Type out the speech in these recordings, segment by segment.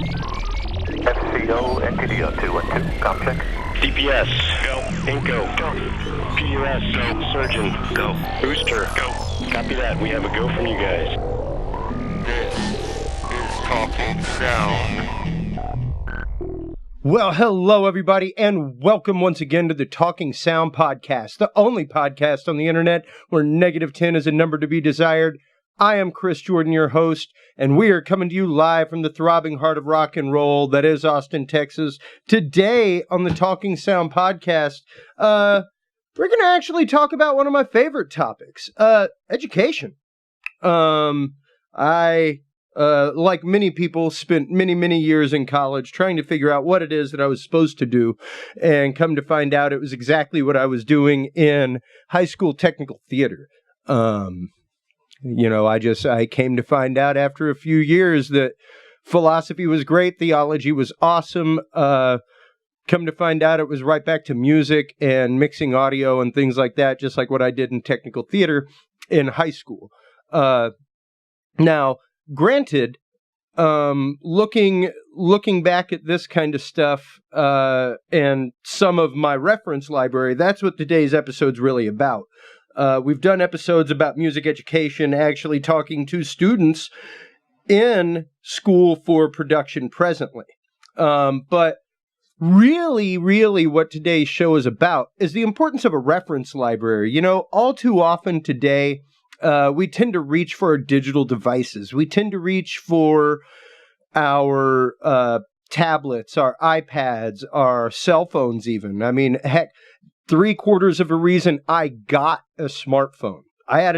FCO, NTDO 212, complex. DPS, go. Inco, go. PUS, go. Surgeon, go. Booster, go. Copy that. We have a go from you guys. This is Talking Sound. Well, hello, everybody, and welcome once again to the Talking Sound Podcast, the only podcast on the internet where negative 10 is a number to be desired. I am Chris Jordan, your host, and we are coming to you live from the throbbing heart of rock and roll that is Austin, Texas. Today on the Talking Sound Podcast, we're going to actually talk about one of my favorite topics, education. Like many people, spent many years in college trying to figure out what it is that I was supposed to do, and come to find out it was exactly what I was doing in high school technical theater. I came to find out after a few years that philosophy was great, theology was awesome. Come to find out it was right back to music and mixing audio and things like that, just like what I did in technical theater in high school. Now, granted, looking back at this kind of stuff and some of my reference library, that's what today's episode's really about. We've done episodes about music education, actually talking to students in school for production presently. But really what today's show is about is the importance of a reference library. You know, all too often today, we tend to reach for our digital devices. We tend to reach for our tablets, our iPads, our cell phones even. I mean, heck, 3/4 of a reason I got a smartphone. I had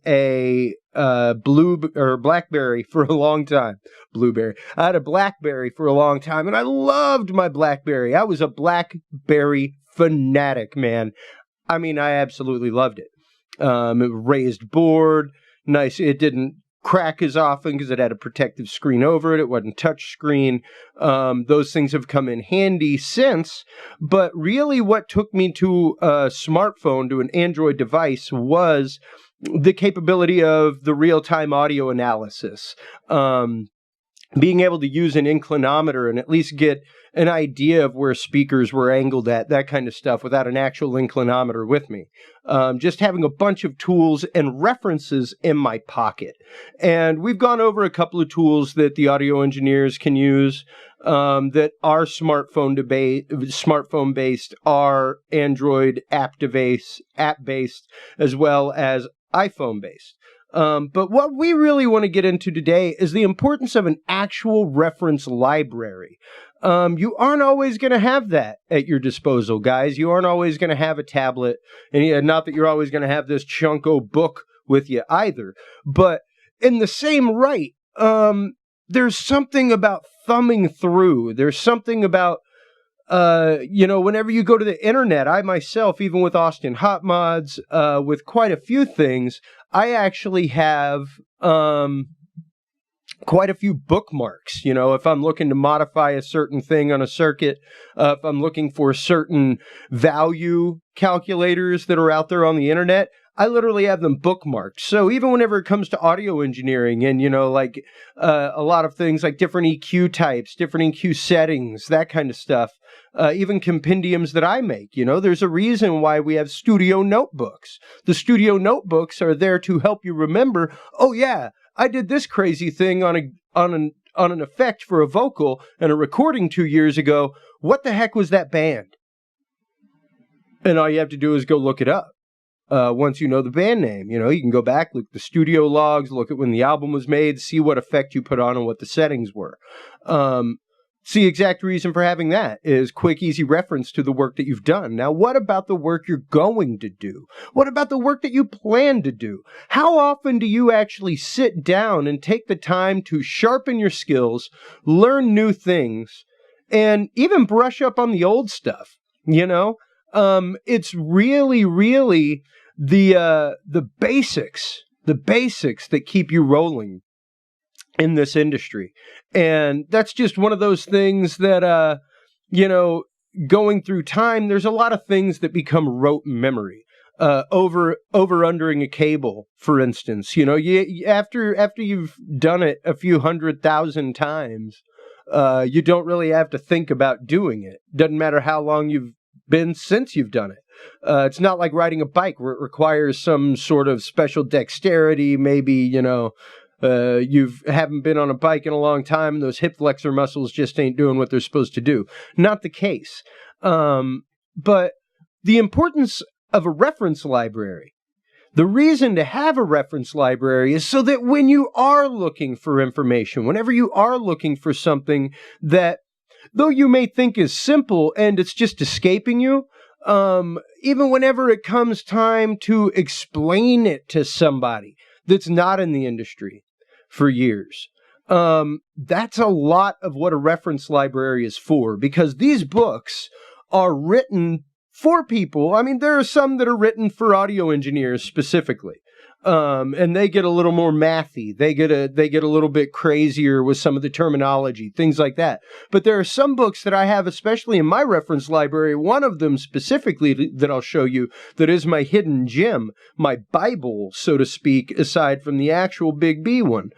a BlackBerry for a long time. Blueberry. I had a BlackBerry for a long time, and I loved my BlackBerry. I was a BlackBerry fanatic, man. I mean, I absolutely loved it. Raised board, nice. It didn't crack as often because it had a protective screen over it. It wasn't touch screen. Those things have come in handy since. But really what took me to a smartphone, to an Android device, was the capability of the real-time audio analysis. Being able to use an inclinometer and at least get an idea of where speakers were angled at, that kind of stuff, without an actual inclinometer with me. Just having a bunch of tools and references in my pocket. And we've gone over a couple of tools that the audio engineers can use that are smartphone-based, are Android app-based, as well as iPhone-based. But what we really want to get into today is the importance of an actual reference library. You aren't always going to have that at your disposal, guys. You aren't always going to have a tablet, and not that you're always going to have this chunko book with you either. But in the same right, there's something about thumbing through. There's something about whenever you go to the internet, I myself, even with Austin Hot Mods, with quite a few things, I actually have quite a few bookmarks. You know, if I'm looking to modify a certain thing on a circuit, if I'm looking for certain value calculators that are out there on the internet, I literally have them bookmarked. So even whenever it comes to audio engineering and, a lot of things like different EQ types, different EQ settings, that kind of stuff, even compendiums that I make, there's a reason why we have studio notebooks. The studio notebooks are there to help you remember, oh yeah, I did this crazy thing on an effect for a vocal and a recording 2 years ago. What the heck was that band? And all you have to do is go look it up. Once you know the band name, you can go back, look at the studio logs, look at when the album was made, see what effect you put on and what the settings were. The exact reason for having that is quick, easy reference to the work that you've done. Now, what about the work you're going to do? What about the work that you plan to do? How often do you actually sit down and take the time to sharpen your skills, learn new things, and even brush up on the old stuff? It's really the basics that keep you rolling in this industry. And that's just one of those things that, going through time, there's a lot of things that become rote memory. Over-undering a cable, for instance, after you've done it a few 100,000 times, You don't really have to think about doing it. Doesn't matter how long you've been since you've done it. It's not like riding a bike where it requires some sort of special dexterity. Maybe, you haven't been on a bike in a long time and those hip flexor muscles just ain't doing what they're supposed to do. Not the case. But the importance of a reference library. The reason to have a reference library is so that when you are looking for information, whenever you are looking for something that, though you may think is simple and it's just escaping you, even whenever it comes time to explain it to somebody that's not in the industry for years, that's a lot of what a reference library is for, because these books are written for people. I mean, there are some that are written for audio engineers specifically, and they get a little more mathy. They get a little bit crazier with some of the terminology, things like that. But there are some books that I have, especially in my reference library, one of them specifically that I'll show you, that is my hidden gem, my Bible, so to speak, aside from the actual Big B one,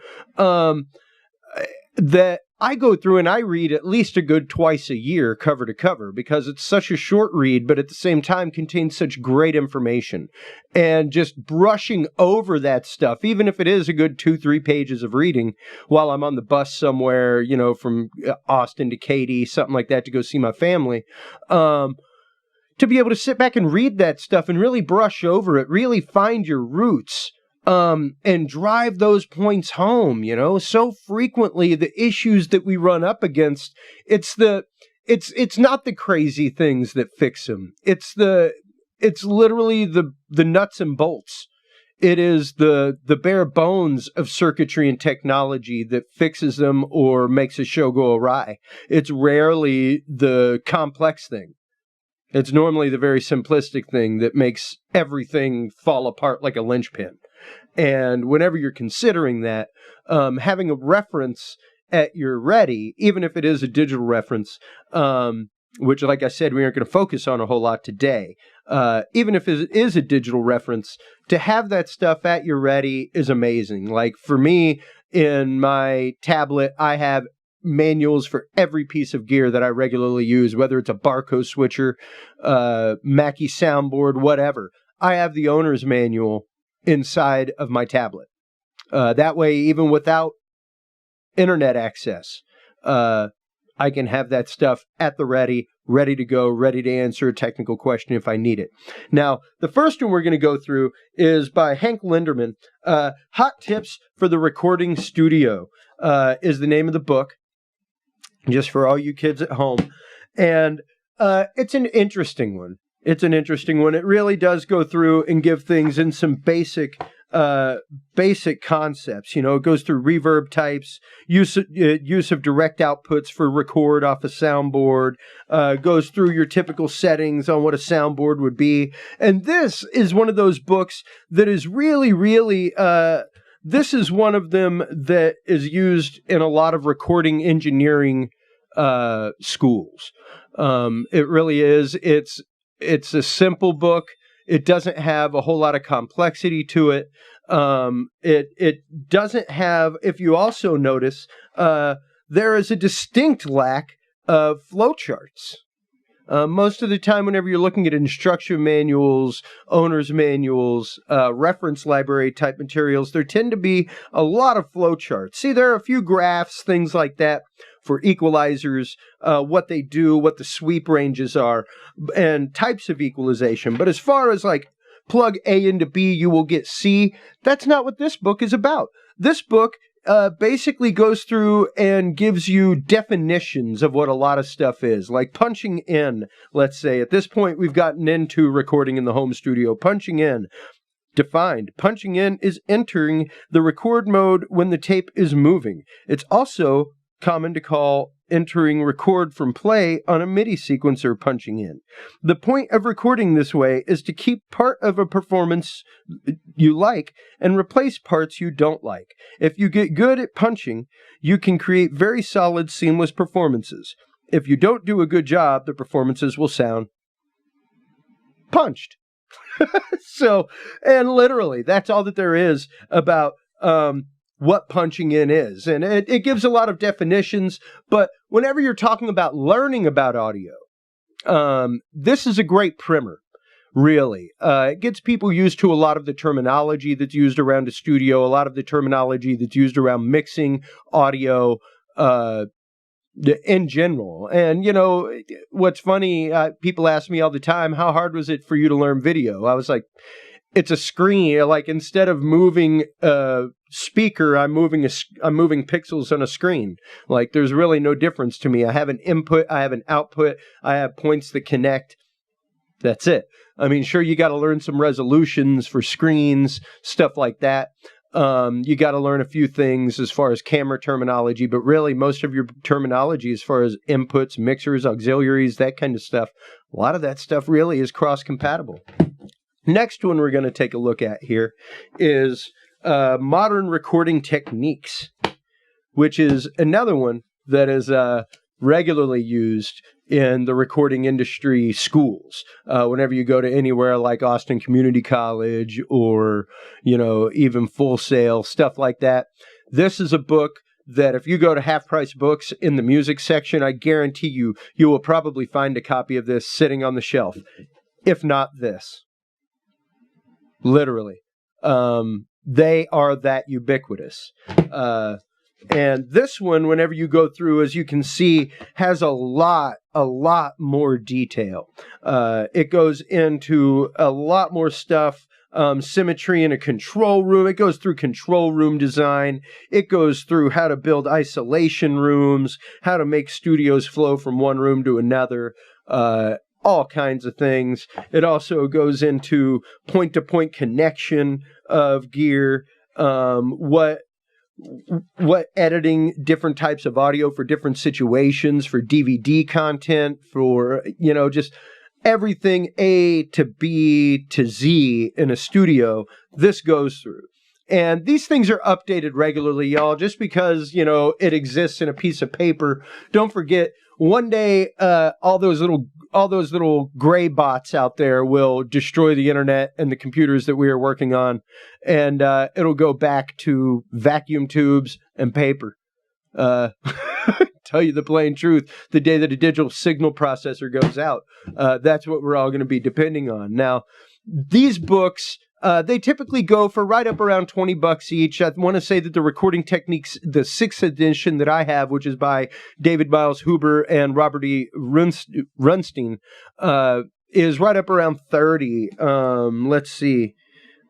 that I go through and I read at least a good twice a year, cover to cover, because it's such a short read, but at the same time contains such great information. And just brushing over that stuff, even if it is a good 2-3 pages of reading while I'm on the bus somewhere, from Austin to Katy, something like that, to go see my family, to be able to sit back and read that stuff and really brush over it, really find your roots, and drive those points home. So frequently the issues that we run up against, it's not the crazy things that fix them. It's literally the nuts and bolts. It is the bare bones of circuitry and technology that fixes them or makes a show go awry. It's rarely the complex thing. It's normally the very simplistic thing that makes everything fall apart like a linchpin. And whenever you're considering that, having a reference at your ready, even if it is a digital reference, which, like I said, we aren't going to focus on a whole lot today, even if it is a digital reference, to have that stuff at your ready is amazing. Like for me, in my tablet, I have manuals for every piece of gear that I regularly use, whether it's a Barco switcher, Mackie soundboard, whatever. I have the owner's manual inside of my tablet. That way, even without internet access, I can have that stuff at the ready to go, ready to answer a technical question if I need it. Now, the first one we're going to go through is by Hank Linderman. Hot Tips for the Recording Studio is the name of the book, just for all you kids at home. And it's an interesting one. It really does go through and give things in some basic concepts. It goes through reverb types, use of direct outputs for record off a soundboard, goes through your typical settings on what a soundboard would be. And this is one of those books that is really, really, this is one of them that is used in a lot of recording engineering schools. It really is. It's a simple book. It doesn't have a whole lot of complexity to it. It doesn't have, if you also notice, there is a distinct lack of flowcharts. Most of the time, whenever you're looking at instruction manuals, owner's manuals, reference library type materials, there tend to be a lot of flowcharts. See, there are a few graphs, things like that, for equalizers, what they do, what the sweep ranges are, and types of equalization. But as far as like plug A into B, you will get C, that's not what this book is about. This book basically goes through and gives you definitions of what a lot of stuff is, like punching in. Let's say at this point we've gotten into recording in the home studio. Punching in. Defined. Punching in is entering the record mode when the tape is moving. It's also common to call entering record from play on a MIDI sequencer punching in. The point of recording this way is to keep part of a performance you like and replace parts you don't like. If you get good at punching, you can create very solid, seamless performances. If you don't do a good job, the performances will sound punched. So, and literally, that's all that there is about what punching in is. And it gives a lot of definitions, but whenever you're talking about learning about audio, this is a great primer, really. It gets people used to a lot of the terminology that's used around a studio, a lot of the terminology that's used around mixing audio, in general. And, what's funny, people ask me all the time, how hard was it for you to learn video? I was like, it's a screen. Like, instead of moving a speaker, I'm moving pixels on a screen. Like, there's really no difference to me. I have an input, I have an output, I have points that connect. That's it. I mean, sure, you got to learn some resolutions for screens, stuff like that. You got to learn a few things as far as camera terminology, but really most of your terminology as far as inputs, mixers, auxiliaries, that kind of stuff, a lot of that stuff really is cross-compatible. Next one we're going to take a look at here is modern recording techniques, which is another one that is regularly used in the recording industry schools. Whenever you go to anywhere like Austin Community College or, even Full Sail, stuff like that. This is a book that if you go to Half Price Books in the music section, I guarantee you will probably find a copy of this sitting on the shelf. If not this. Literally. They are that ubiquitous. And this one, whenever you go through, as you can see, has a lot more detail. It goes into a lot more stuff, symmetry in a control room. It goes through control room design. It goes through how to build isolation rooms, how to make studios flow from one room to another, all kinds of things. It also goes into point-to-point connection of gear, what editing different types of audio for different situations, for DVD content, for, just everything A to B to Z in a studio, this goes through. And these things are updated regularly, y'all, just because, it exists in a piece of paper. Don't forget, one day, all those little gray bots out there will destroy the internet and the computers that we are working on, and it'll go back to vacuum tubes and paper. Tell you the plain truth, the day that a digital signal processor goes out, that's what we're all going to be depending on. Now, these books, they typically go for right up around $20 each. I want to say that the Recording Techniques, the 6th edition that I have, which is by David Miles Huber and Robert E. Runstein, is right up around 30. Let's see.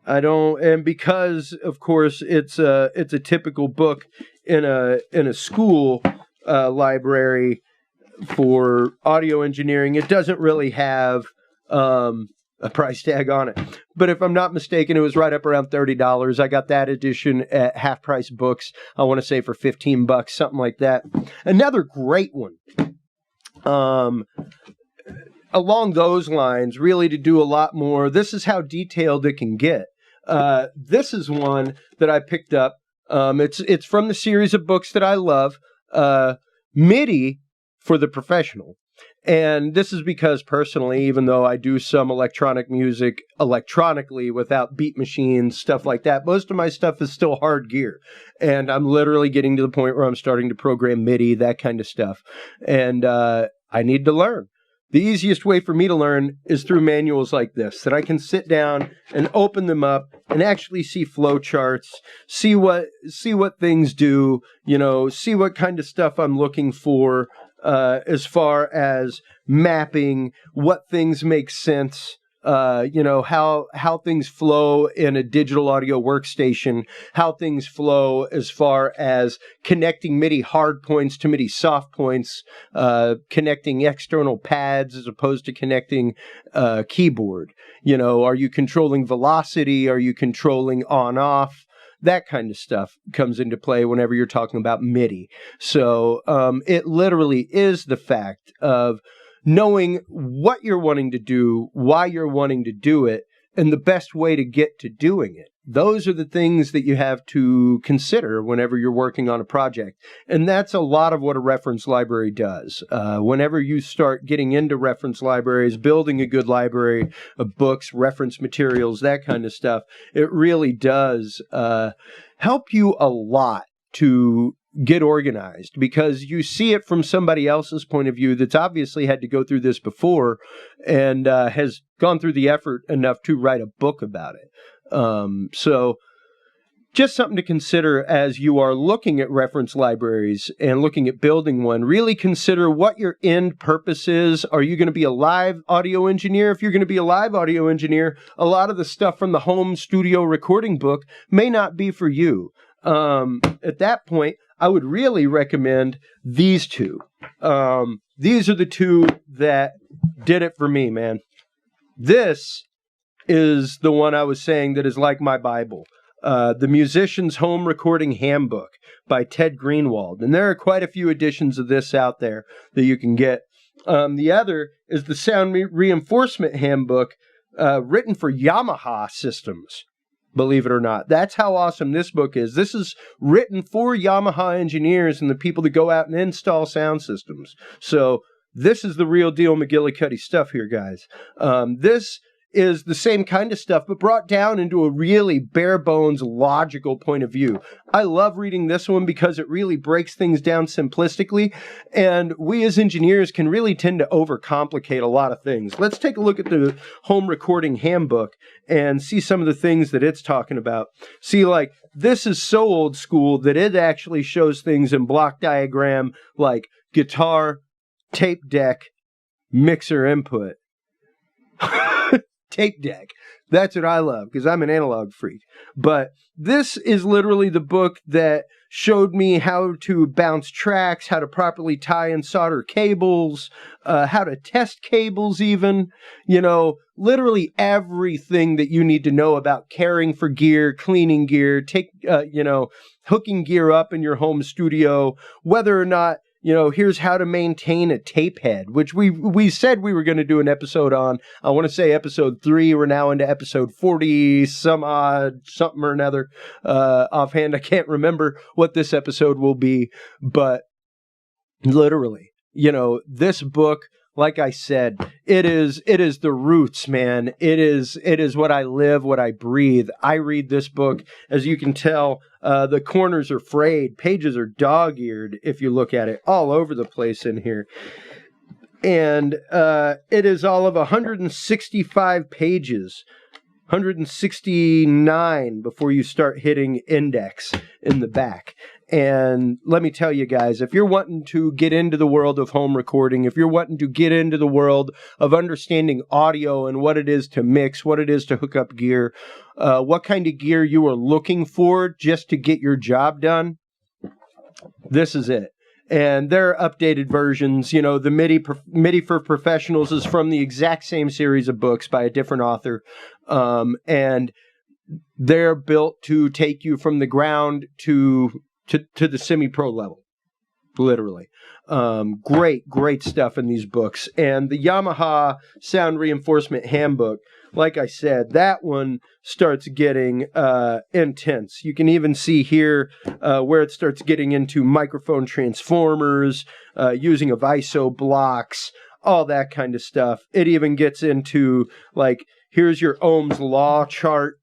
And because of course it's a typical book in a school library for audio engineering, it doesn't really have a price tag on it. But if I'm not mistaken, it was right up around $30. I got that edition at Half Price Books, I want to say for $15, something like that. Another great one. Along those lines, really to do a lot more. This is how detailed it can get. This is one that I picked up. It's from the series of books that I love, MIDI for the Professional. And this is because personally, even though I do some electronic music electronically without beat machines, stuff like that, most of my stuff is still hard gear. And I'm literally getting to the point where I'm starting to program MIDI, that kind of stuff. And I need to learn. The easiest way for me to learn is through manuals like this, that I can sit down and open them up and actually see flow charts, see what things do, see what kind of stuff I'm looking for. As far as mapping, what things make sense, how things flow in a digital audio workstation, how things flow as far as connecting MIDI hard points to MIDI soft points, connecting external pads as opposed to connecting keyboard. Are you controlling velocity? Are you controlling on-off? That kind of stuff comes into play whenever you're talking about MIDI. So it literally is the fact of knowing what you're wanting to do, why you're wanting to do it, and the best way to get to doing it. Those are the things that you have to consider whenever you're working on a project. And that's a lot of what a reference library does. Whenever you start getting into reference libraries, building a good library of books, reference materials, that kind of stuff, it really does help you a lot to get organized, because you see it from somebody else's point of view that's obviously had to go through this before and has gone through the effort enough to write a book about it. So just something to consider as you are looking at reference libraries and looking at building one. Really consider what your end purpose is. Are you going to be a live audio engineer? If you're going to be a live audio engineer, a lot of the stuff from the home studio recording book may not be for you. At that point, I would really recommend these two. These are the two that did it for me, man. This is the one I was saying that is like my Bible. The Musician's Home Recording Handbook by Ted Greenwald. And there are quite a few editions of this out there that you can get. The other is the Sound Reinforcement Handbook, written for Yamaha systems. Believe it or not. That's how awesome this book is. This is written for Yamaha engineers and the people that go out and install sound systems. So this is the real deal McGillicuddy stuff here, guys. This is the same kind of stuff, but brought down into a really bare bones, logical point of view. I love reading this one because it really breaks things down simplistically, and we as engineers can really tend to overcomplicate a lot of things. Let's take a look at the Home Recording Handbook and see some of the things that it's talking about. See, like, this is so old school that it actually shows things in block diagram like guitar, tape deck, mixer input. Tape deck. That's what I love because I'm an analog freak. But this is literally the book that showed me how to bounce tracks, how to properly tie and solder cables, how to test cables even. You know, literally everything that you need to know about caring for gear, cleaning gear, hooking gear up in your home studio, whether or not, here's how to maintain a tape head, which we said we were going to do an episode on. I want to say episode 3. We're now into episode 40, some odd, something or another. Offhand, I can't remember what this episode will be, but literally, this book, like I said, it is the roots, man. It is what I live, what I breathe. I read this book, as you can tell, the corners are frayed, pages are dog-eared if you look at it, all over the place in here. And it is all of 165 pages, 169 before you start hitting index in the back. And let me tell you guys, if you're wanting to get into the world of home recording, if you're wanting to get into the world of understanding audio and what it is to mix, what it is to hook up gear, what kind of gear you are looking for just to get your job done, this is it. And there are updated versions. The MIDI for Professionals is from the exact same series of books by a different author. And they're built to take you from the ground to the semi-pro level, literally. Great stuff in these books. And the Yamaha Sound Reinforcement Handbook, like I said, that one starts getting intense. You can even see here where it starts getting into microphone transformers, using of ISO blocks, all that kind of stuff. It even gets into, like, here's your Ohm's Law chart,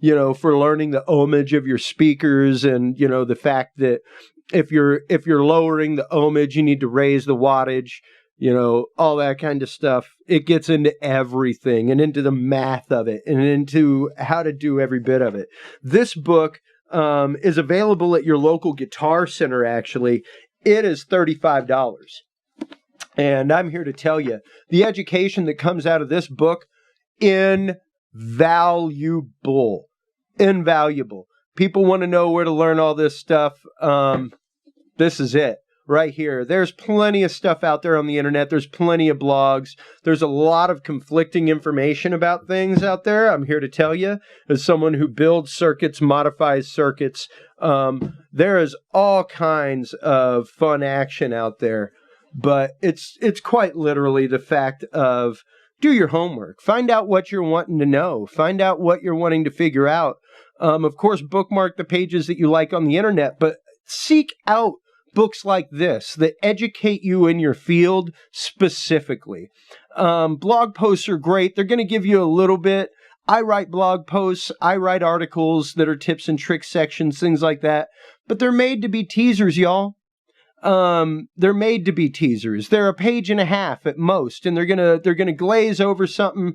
for learning the ohmage of your speakers, and, the fact that if you're lowering the ohmage, you need to raise the wattage, all that kind of stuff. It gets into everything and into the math of it and into how to do every bit of it. This book is available at your local Guitar Center, actually. It is $35. And I'm here to tell you, the education that comes out of this book, invaluable. People want to know where to learn all this stuff. This is it right here. There's plenty of stuff out there on the internet. There's plenty of blogs. There's a lot of conflicting information about things out there. I'm here to tell you, as someone who builds circuits, modifies circuits, there is all kinds of fun action out there. But it's quite literally the fact of do your homework. Find out what you're wanting to know. Find out what you're wanting to figure out. Of course, bookmark the pages that you like on the internet, but seek out books like this that educate you in your field specifically. Blog posts are great. They're going to give you a little bit. I write blog posts. I write articles that are tips and tricks sections, things like that. But they're made to be teasers, y'all. They're made to be teasers. They're a page and a half at most, and they're gonna glaze over something,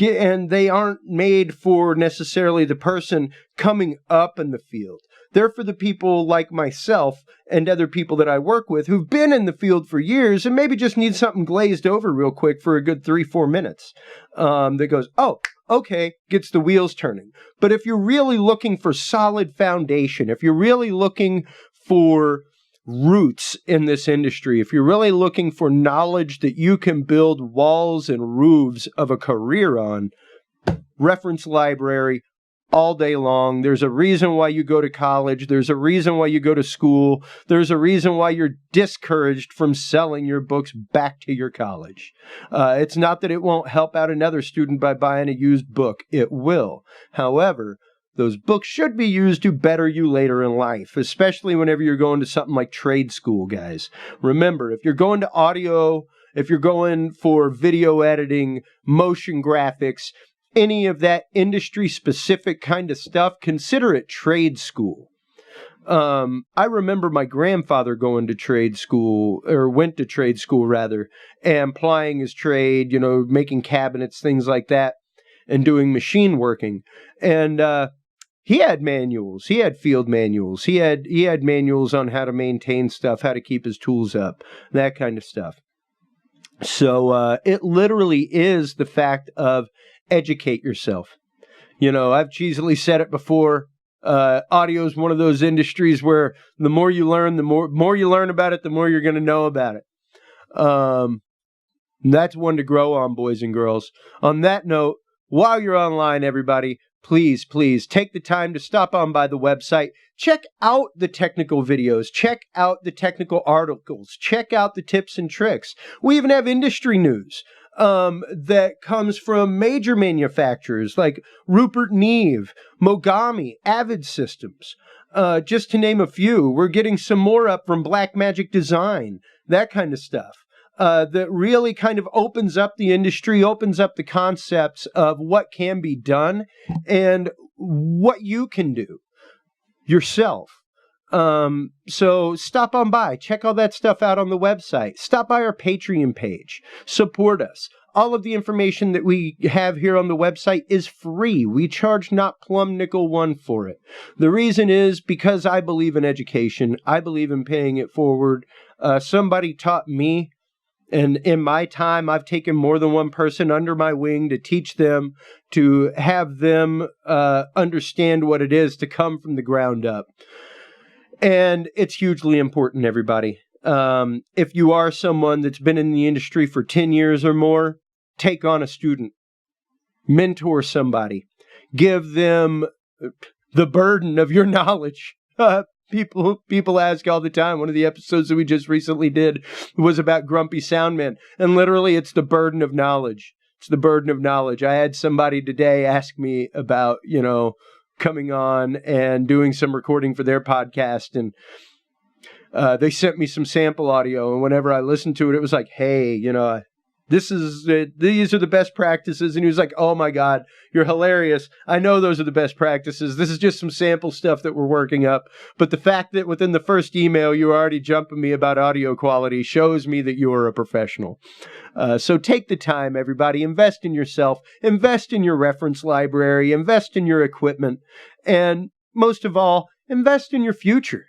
and they aren't made for necessarily the person coming up in the field. They're for the people like myself and other people that I work with who've been in the field for years and maybe just need something glazed over real quick for a good 3-4 minutes. That goes, oh, okay, gets the wheels turning. But if you're really looking for solid foundation, if you're really looking for roots in this industry, if you're really looking for knowledge that you can build walls and roofs of a career on, reference library all day long. There's a reason why you go to college. There's a reason why you go to school. There's a reason why you're discouraged from selling your books back to your college. It's not that it won't help out another student by buying a used book. It will. However, those books should be used to better you later in life, especially whenever you're going to something like trade school, guys. Remember, if you're going to audio, if you're going for video editing, motion graphics, any of that industry-specific kind of stuff, consider it trade school. I remember my grandfather going to trade school, or went to trade school rather, and plying his trade, making cabinets, things like that, and doing machine working. And he had manuals. He had field manuals. He had manuals on how to maintain stuff, how to keep his tools up, that kind of stuff. So it literally is the fact of educate yourself. I've cheesily said it before. Audio is one of those industries where the more you learn, the more you learn about it, the more you're going to know about it. That's one to grow on, boys and girls. On that note, while you're online, everybody, please take the time to stop on by the website. Check out the technical videos. Check out the technical articles. Check out the tips and tricks. We even have industry news that comes from major manufacturers like Rupert Neve, Mogami, Avid Systems, just to name a few. We're getting some more up from Blackmagic Design, that kind of stuff. That really kind of opens up the industry, opens up the concepts of what can be done and what you can do yourself. So stop on by, check all that stuff out on the website. Stop by our Patreon page, support us. All of the information that we have here on the website is free. We charge not plumb nickel one for it. The reason is because I believe in education. I believe in paying it forward. Somebody taught me, and in my time, I've taken more than one person under my wing to teach them, to have them understand what it is to come from the ground up. And it's hugely important, everybody. If you are someone that's been in the industry for 10 years or more, take on a student. Mentor somebody. Give them the burden of your knowledge. People ask all the time. One of the episodes that we just recently did was about Grumpy Soundman. And literally, it's the burden of knowledge. It's the burden of knowledge. I had somebody today ask me about, coming on and doing some recording for their podcast. And they sent me some sample audio. And whenever I listened to it, it was like, hey, these are the best practices. And he was like, oh my God, you're hilarious. I know those are the best practices. This is just some sample stuff that we're working up. But the fact that within the first email, you were already jumping me about audio quality shows me that you are a professional. So take the time, everybody. Invest in yourself. Invest in your reference library. Invest in your equipment. And most of all, invest in your future.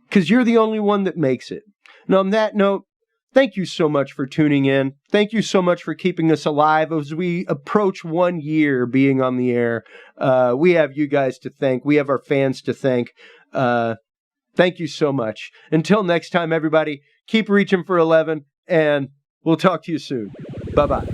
Because you're the only one that makes it. And on that note, thank you so much for tuning in. Thank you so much for keeping us alive as we approach 1 year being on the air. We have you guys to thank. We have our fans to thank. Thank you so much. Until next time, everybody, keep reaching for 11, and we'll talk to you soon. Bye-bye.